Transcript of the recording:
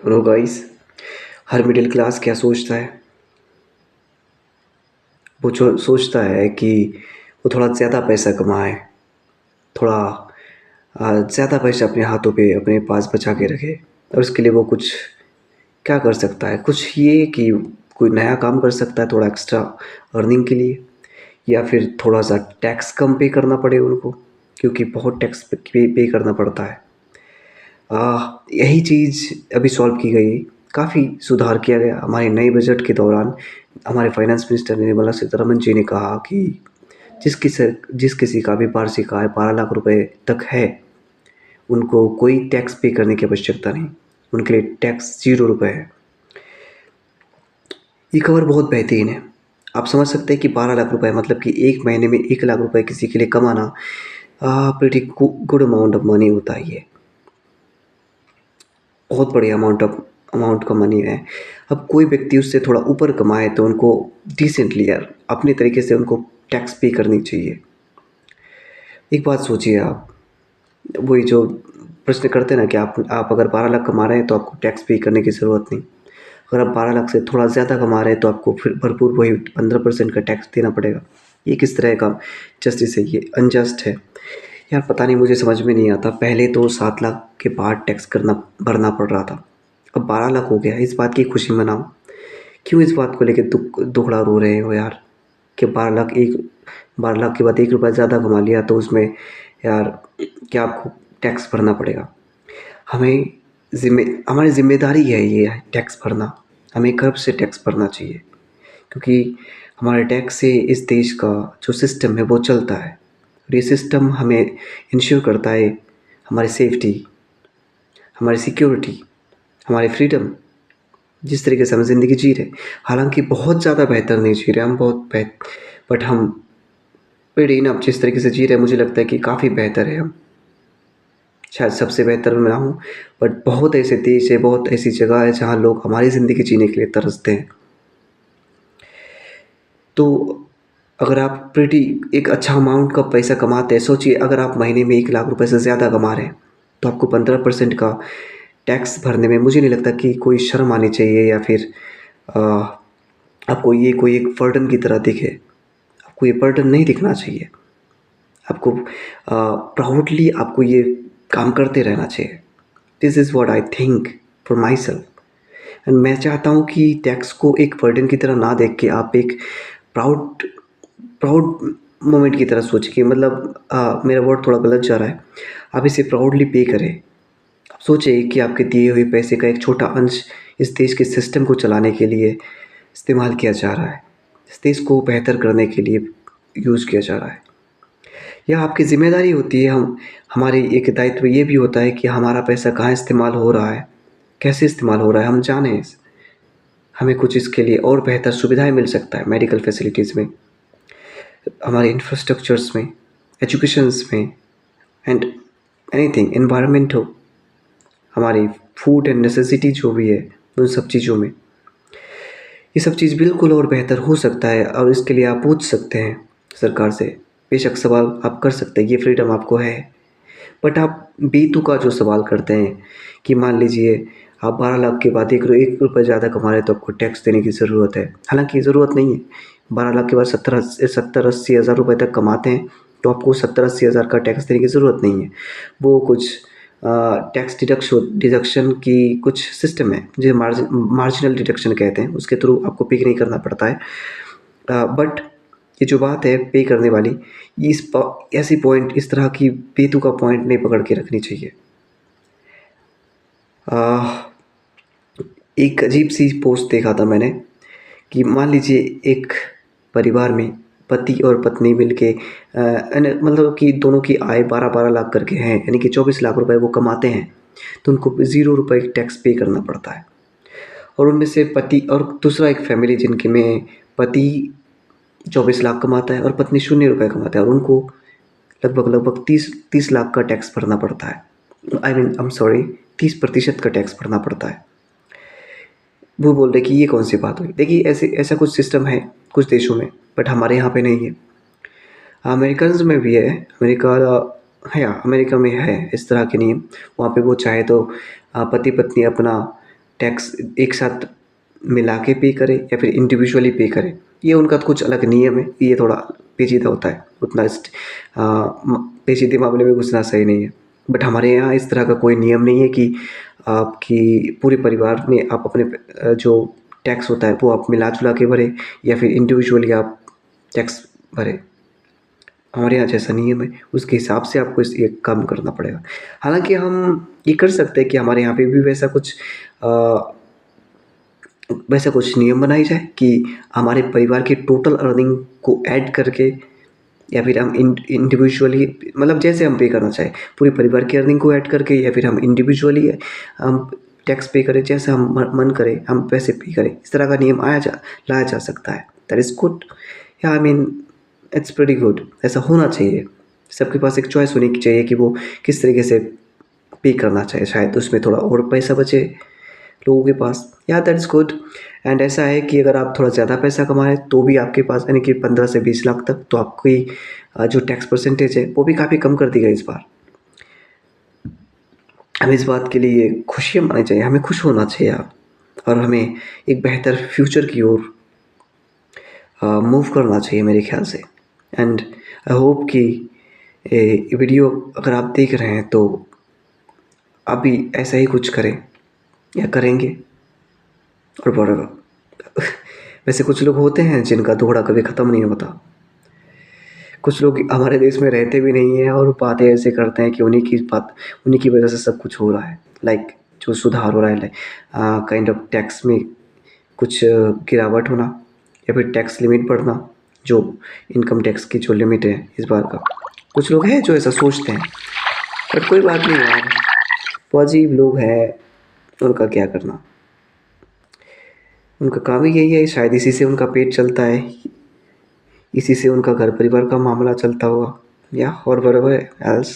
No guys, हर middle class क्या सोचता है। वो जो सोचता है कि वो थोड़ा ज़्यादा पैसा कमाए, थोड़ा ज़्यादा पैसा अपने हाथों पे अपने पास बचा के रखे। और उसके लिए वो कुछ क्या कर सकता है, कुछ ये कि कोई नया काम कर सकता है थोड़ा एक्स्ट्रा अर्निंग के लिए, या फिर थोड़ा सा टैक्स कम पे करना पड़े उनको, क्योंकि बहुत टैक्स पे करना पड़ता है। यही चीज़ अभी सॉल्व की गई, काफ़ी सुधार किया गया हमारे नए बजट के दौरान। हमारे फाइनेंस मिनिस्टर निर्मला सीतारमन जी ने कहा कि जिस किसी का भी वार्षिक आय 12 लाख रुपए तक है, उनको कोई टैक्स पे करने की आवश्यकता नहीं। उनके लिए टैक्स 0 रुपये है। ये खबर बहुत बेहतरीन है। आप समझ सकते हैं कि 12 लाख रुपए मतलब कि एक महीने में 1 लाख रुपए किसी के लिए कमाना pretty good amount of money होता है। ये बहुत बड़ी अमाउंट का मनी है। अब कोई व्यक्ति उससे थोड़ा ऊपर कमाए तो उनको डिसेंटली यार अपने तरीके से उनको टैक्स पे करनी चाहिए। एक बात सोचिए आप, वही जो प्रश्न करते हैं ना कि आप अगर 12 लाख कमा रहे हैं तो आपको टैक्स पे करने की ज़रूरत नहीं। अगर आप 12 लाख से थोड़ा ज़्यादा कमा रहे हैं तो आपको फिर भरपूर वही 15% का टैक्स देना पड़ेगा। ये किस तरह का जस्टिस है, ये अनजस्ट है। यार पता नहीं, मुझे समझ में नहीं आता। पहले तो 7 लाख के बाद टैक्स करना भरना पड़ रहा था, अब 12 लाख हो गया। इस बात की खुशी मनाओ। क्यों इस बात को लेके दुखड़ा रो रहे हो यार कि 12 लाख के बाद 1 रुपया ज़्यादा कमा लिया तो उसमें यार क्या आपको टैक्स भरना पड़ेगा। हमें हमारी जिम्मेदारी है ये टैक्स भरना। हमें कर्व से टैक्स भरना चाहिए, क्योंकि हमारे टैक्स से इस देश का जो सिस्टम है वो चलता है। और ये सिस्टम हमें इंश्योर करता है हमारी सेफ्टी, हमारी सिक्योरिटी, हमारी फ्रीडम, जिस तरीके से हम ज़िंदगी जी रहे। हालांकि बहुत ज़्यादा बेहतर नहीं जी रहे हम, बट हम प्रीटी इनफ जिस तरीके से जी रहे हैं, मुझे लगता है कि काफ़ी बेहतर है हम। शायद सबसे बेहतर मैं ना हूँ, बट बहुत ऐसे देश है, बहुत ऐसी जगह है जहाँ लोग हमारी ज़िंदगी जीने के लिए तरसते हैं। तो अगर आप प्रीटी एक अच्छा अमाउंट का पैसा कमाते हैं, सोचिए अगर आप महीने में 1 लाख रुपए से ज़्यादा कमा रहे हैं तो आपको 15% का टैक्स भरने में मुझे नहीं लगता कि कोई शर्म आनी चाहिए, या फिर अ, आपको ये कोई एक बर्डन की तरह दिखे। आपको ये बर्डन नहीं दिखना चाहिए। आपको प्राउडली आपको ये काम करते रहना चाहिए। This is what I think for my self. And मैं चाहता हूँ कि टैक्स को एक बर्डन की तरह ना देख के आप एक प्राउड प्राउड मोमेंट की तरह सोचें कि मतलब मेरा वर्ड थोड़ा गलत जा रहा है। आप इसे प्राउडली पे करें। आप सोचें कि आपके दिए हुए पैसे का एक छोटा अंश इस देश के सिस्टम को चलाने के लिए इस्तेमाल किया जा रहा है। इस देश को बेहतर करने के लिए यूज़ किया जा रहा है। यह आपकी ज़िम्मेदारी होती है। हमारी एक दायित्व ये भी होता है कि हमारा पैसा कहाँ इस्तेमाल हो रहा है, कैसे इस्तेमाल हो रहा है हम जानें। हमें कुछ इसके लिए और बेहतर सुविधाएँ मिल सकता है मेडिकल फैसिलिटीज़ में, हमारे इंफ्रास्ट्रक्चर्स में, एजुकेशंस में, एंड एनीथिंग एनवायरनमेंट हो, हमारी फूड एंड नेसेसिटी जो भी है, उन सब चीज़ों में। ये सब चीज़ बिल्कुल और बेहतर हो सकता है और इसके लिए आप पूछ सकते हैं सरकार से। बेशक सवाल आप कर सकते हैं, ये फ्रीडम आपको है। बट आप बेतुका जो सवाल करते हैं कि मान लीजिए आप 12 लाख के बाद 1 रुपये ज़्यादा कमा रहे हैं तो आपको टैक्स देने की ज़रूरत है। हालांकि ज़रूरत नहीं है। 12 लाख के बाद 70-80 हज़ार रुपये तक कमाते हैं तो आपको 70-80 हज़ार का टैक्स देने की ज़रूरत नहीं है। वो कुछ टैक्स डिडक्शन की कुछ सिस्टम है जो मार्जिनल डिडक्शन कहते हैं, उसके थ्रू आपको पे नहीं करना पड़ता है। बट ये जो बात है पे करने वाली, ऐसी पॉइंट, इस तरह की बेतुका पॉइंट नहीं पकड़ के रखनी चाहिए। आ, एक अजीब सी पोस्ट देखा था मैंने कि मान लीजिए एक परिवार में पति और पत्नी मिलके मतलब कि दोनों की आय 12-12 लाख करके हैं, यानी कि 24 लाख रुपए वो कमाते हैं, तो उनको 0 रुपये टैक्स पे करना पड़ता है। और उनमें से पति और दूसरा एक फैमिली जिनके में पति 24 लाख कमाता है और पत्नी 0 रुपये कमाता है, और उनको लगभग 30 लाख का टैक्स भरना पड़ता है। I mean I am sorry, 30% का टैक्स भरना पड़ता है। वो बोल रहे कि ये कौन सी बात हुई। देखिए ऐसे ऐसा कुछ सिस्टम है कुछ देशों में, बट हमारे यहाँ पे नहीं है। अमेरिकन में भी है, अमेरिका में है इस तरह के नियम। वहाँ पे वो चाहे तो पति पत्नी अपना टैक्स एक साथ मिला के पे करें या फिर इंडिविजुअली पे करें, ये उनका तो कुछ अलग नियम है, ये थोड़ा पेचीदा होता है, उतना पेचीदे मामले में घुसना सही नहीं है। बट हमारे यहाँ इस तरह का कोई नियम नहीं है कि आपकी पूरे परिवार में आप अपने जो टैक्स होता है वो आप मिला-जुला के भरें या फिर इंडिविजुअली आप टैक्स भरें। हमारे यहाँ जैसा नियम है, उसके हिसाब से आपको इस ये काम करना पड़ेगा। हालाँकि हम ये कर सकते हैं कि हमारे यहाँ पे भी वैसा कुछ नियम बनाई जाए कि हमारे परिवार की टोटल अर्निंग को ऐड करके या फिर हम इंडिविजुअली, मतलब जैसे हम पे करना चाहें, पूरे परिवार की अर्निंग को ऐड करके या फिर हम इंडिविजुअली हम टैक्स पे करें, जैसा हम मन करे हम वैसे पे करें। इस तरह का नियम लाया जा सकता है। That is good. या I mean it's pretty good. ऐसा होना चाहिए। सबके पास एक चॉइस होनी चाहिए कि वो किस तरीके से पे करना चाहिए, शायद उसमें थोड़ा और पैसा बचे लोगों के पास। या दैट इज़ गुड। एंड ऐसा है कि अगर आप थोड़ा ज़्यादा पैसा कमा रहे हैं तो भी आपके पास यानी कि 15 से 20 लाख तक, तो आपकी जो टैक्स परसेंटेज है वो भी काफ़ी कम कर दी गई इस बार। हमें इस बात के लिए खुशियाँ मनानी चाहिए, हमें खुश होना चाहिए और हमें एक बेहतर फ्यूचर की ओर मूव करना चाहिए मेरे ख़्याल से। एंड आई होप कि ये वीडियो अगर आप देख रहे हैं तो आप भी ऐसा ही कुछ करें या करेंगे और व्हाटएवर। वैसे कुछ लोग होते हैं जिनका दुखड़ा कभी ख़त्म नहीं होता। कुछ लोग हमारे देश में रहते भी नहीं हैं और बातें ऐसे करते हैं कि उन्हीं की वजह से सब कुछ हो रहा है। लाइक जो सुधार हो रहा है, लाइक काइंड ऑफ टैक्स में कुछ गिरावट होना या फिर टैक्स लिमिट बढ़ना, जो इनकम टैक्स की जो लिमिट है इस बार का। कुछ लोग हैं जो ऐसा सोचते हैं, बट कोई बात नहीं यार, वो अजीब लोग हैं, उनका क्या करना। उनका काम ही यही है, शायद इसी से उनका पेट चलता है, इसी से उनका घर परिवार का मामला चलता होगा, या और बराबर एल्स।